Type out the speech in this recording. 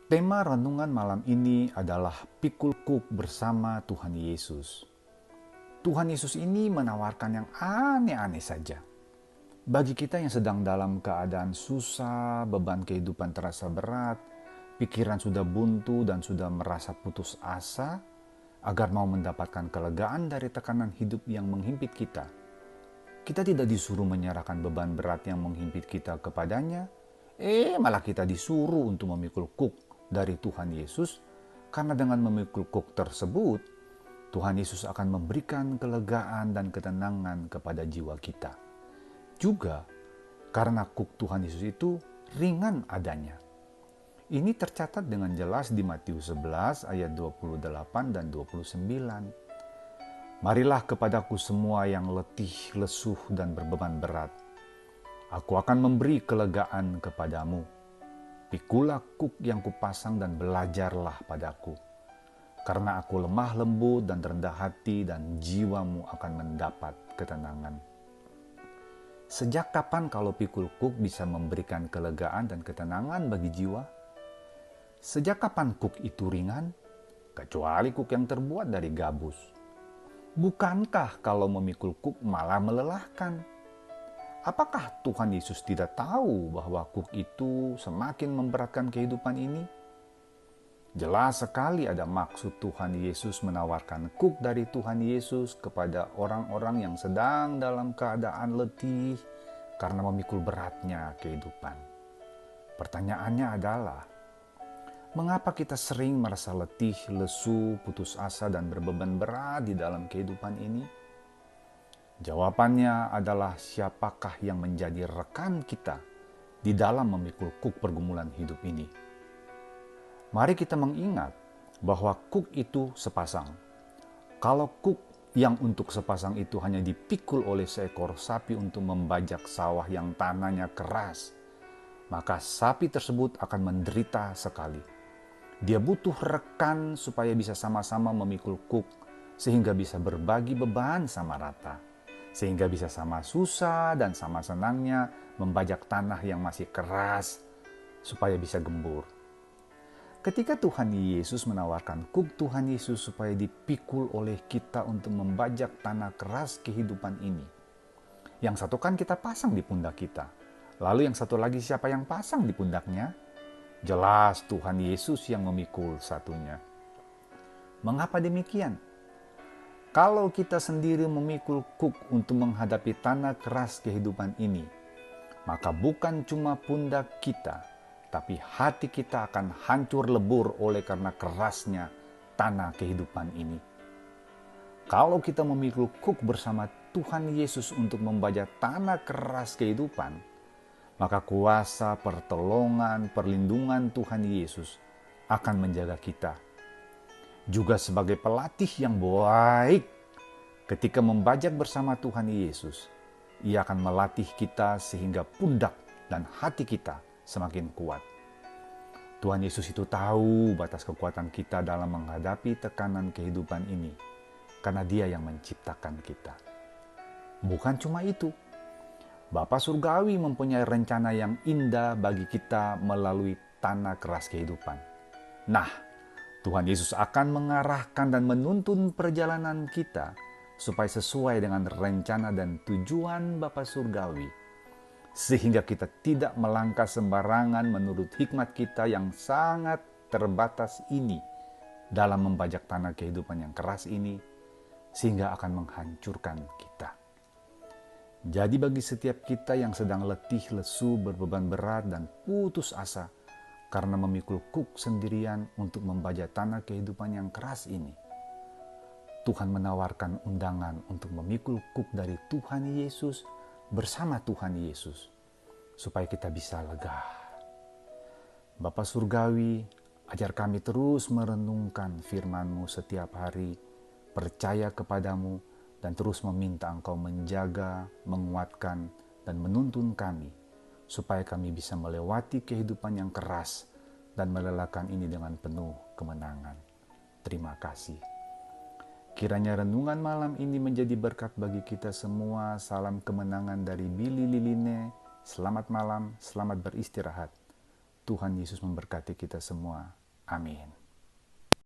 Tema renungan malam ini adalah pikul kuk bersama Tuhan Yesus. Tuhan Yesus ini menawarkan yang aneh-aneh saja. Bagi kita yang sedang dalam keadaan susah, beban kehidupan terasa berat, pikiran sudah buntu dan sudah merasa putus asa, agar mau mendapatkan kelegaan dari tekanan hidup yang menghimpit kita. Kita tidak disuruh menyerahkan beban berat yang menghimpit kita kepadanya, malah kita disuruh untuk memikul kuk dari Tuhan Yesus, karena dengan memikul kuk tersebut, Tuhan Yesus akan memberikan kelegaan dan ketenangan kepada jiwa kita. Juga karena kuk Tuhan Yesus itu ringan adanya. Ini tercatat dengan jelas di Matius 11 ayat 28 dan 29. Marilah kepadaku semua yang letih, lesuh, dan berbeban berat. Aku akan memberi kelegaan kepadamu. Pikulah kuk yang kupasang dan belajarlah padaku. Karena aku lemah lembut dan rendah hati dan jiwamu akan mendapat ketenangan. Sejak kapan kalau pikul kuk bisa memberikan kelegaan dan ketenangan bagi jiwa? Sejak kapan kuk itu ringan? Kecuali kuk yang terbuat dari gabus. Bukankah kalau memikul kuk malah melelahkan? Apakah Tuhan Yesus tidak tahu bahwa kuk itu semakin memberatkan kehidupan ini? Jelas sekali ada maksud Tuhan Yesus menawarkan kuk dari Tuhan Yesus kepada orang-orang yang sedang dalam keadaan letih karena memikul beratnya kehidupan. Pertanyaannya adalah, mengapa kita sering merasa letih, lesu, putus asa, dan berbeban berat di dalam kehidupan ini? Jawabannya adalah siapakah yang menjadi rekan kita di dalam memikul kuk pergumulan hidup ini. Mari kita mengingat bahwa kuk itu sepasang. Kalau kuk yang untuk sepasang itu hanya dipikul oleh seekor sapi untuk membajak sawah yang tanahnya keras, maka sapi tersebut akan menderita sekali. Dia butuh rekan supaya bisa sama-sama memikul kuk, sehingga bisa berbagi beban sama rata. Sehingga bisa sama susah dan sama senangnya membajak tanah yang masih keras, supaya bisa gembur. Ketika Tuhan Yesus menawarkan kuk Tuhan Yesus supaya dipikul oleh kita untuk membajak tanah keras kehidupan ini. Yang satu kan kita pasang di pundak kita. Lalu yang satu lagi siapa yang pasang di pundaknya? Jelas Tuhan Yesus yang memikul satunya. Mengapa demikian? Kalau kita sendiri memikul kuk untuk menghadapi tanah keras kehidupan ini, maka bukan cuma pundak kita, tapi hati kita akan hancur lebur oleh karena kerasnya tanah kehidupan ini. Kalau kita memikul kuk bersama Tuhan Yesus untuk membajak tanah keras kehidupan, maka kuasa, pertolongan, perlindungan Tuhan Yesus akan menjaga kita. Juga sebagai pelatih yang baik, ketika membajak bersama Tuhan Yesus, Ia akan melatih kita sehingga pundak dan hati kita semakin kuat. Tuhan Yesus itu tahu batas kekuatan kita dalam menghadapi tekanan kehidupan ini, karena Dia yang menciptakan kita. Bukan cuma itu, Bapa Surgawi mempunyai rencana yang indah bagi kita melalui tanah keras kehidupan. Nah, Tuhan Yesus akan mengarahkan dan menuntun perjalanan kita supaya sesuai dengan rencana dan tujuan Bapa Surgawi. Sehingga kita tidak melangkah sembarangan menurut hikmat kita yang sangat terbatas ini dalam membajak tanah kehidupan yang keras ini, sehingga akan menghancurkan kita. Jadi bagi setiap kita yang sedang letih, lesu, berbeban berat, dan putus asa karena memikul kuk sendirian untuk membajak tanah kehidupan yang keras ini, Tuhan menawarkan undangan untuk memikul kuk dari Tuhan Yesus bersama Tuhan Yesus, supaya kita bisa lega. Bapa Surgawi, ajar kami terus merenungkan firman-Mu setiap hari, percaya kepadamu, dan terus meminta Engkau menjaga, menguatkan, dan menuntun kami, supaya kami bisa melewati kehidupan yang keras dan melelahkan ini dengan penuh kemenangan. Terima kasih. Kiranya renungan malam ini menjadi berkat bagi kita semua. Salam kemenangan dari Billy Liline. Selamat malam, selamat beristirahat. Tuhan Yesus memberkati kita semua. Amin.